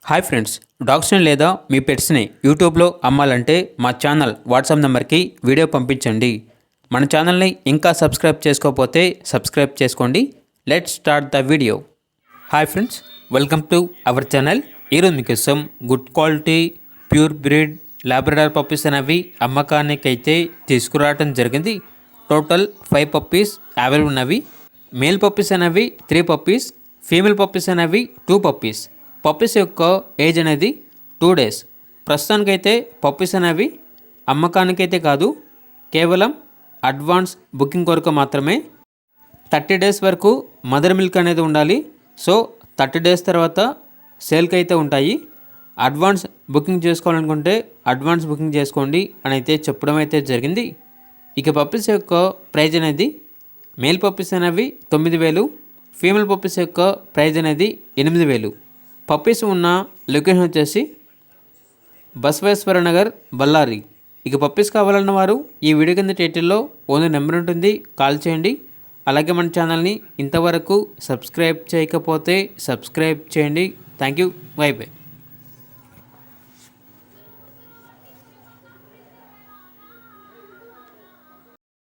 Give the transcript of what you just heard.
Hi friends, డాగ్స్ని లేదా మీ పెట్స్ని యూట్యూబ్లో అమ్మాలంటే మా ఛానల్ వాట్సాప్ నెంబర్కి వీడియో పంపించండి. మన ఛానల్ని ఇంకా సబ్స్క్రైబ్ చేసుకోకపోతే సబ్స్క్రైబ్ చేసుకోండి. Let's start the video. Hi friends, welcome to our channel. ఈరోజు మీకోసం good quality pure breed Labrador puppies అనేవి అమ్మకానికి అయితే తీసుకురావడం జరిగింది. టోటల్ 5 పప్పీస్ అవైలబుల్ ఉన్నవి. మేల్ పప్పీస్ అనేవి 3 పప్పీస్, ఫీమేల్ పప్పీస్ అనేవి 2 పప్పీస్. పప్పీస్ యొక్క ఏజ్ అనేది 2 days. ప్రస్తుతానికైతే పప్పీస్ అనేవి అమ్మకానికైతే కాదు, కేవలం అడ్వాన్స్ బుకింగ్ కొరకు మాత్రమే. 30 days వరకు మదర్ మిల్క్ అనేది ఉండాలి. సో 30 days తర్వాత సేల్కి అయితే ఉంటాయి. అడ్వాన్స్ బుకింగ్ చేసుకోవాలనుకుంటే అడ్వాన్స్ బుకింగ్ చేసుకోండి అని అయితే చెప్పడం అయితే జరిగింది. ఇక పప్పీస్ యొక్క ప్రైజ్ అనేది మేల్ పప్పీస్ అనేవి 9,000, ఫీమేల్ పప్పీస్ యొక్క ప్రైజ్ అనేది 8,000. పప్పీస్ ఉన్న లొకేషన్ వచ్చేసి బసవేశ్వర నగర్, బళ్ళారి. ఇక పప్పీస్ కావాలన్న వారు ఈ వీడియో కింద టైటిల్లో ఓనర్ నెంబర్ ఉంటుంది, కాల్ చేయండి. అలాగే మన ఛానల్ని ఇంతవరకు సబ్స్క్రైబ్ చేయకపోతే సబ్స్క్రైబ్ చేయండి. Thank you. By by.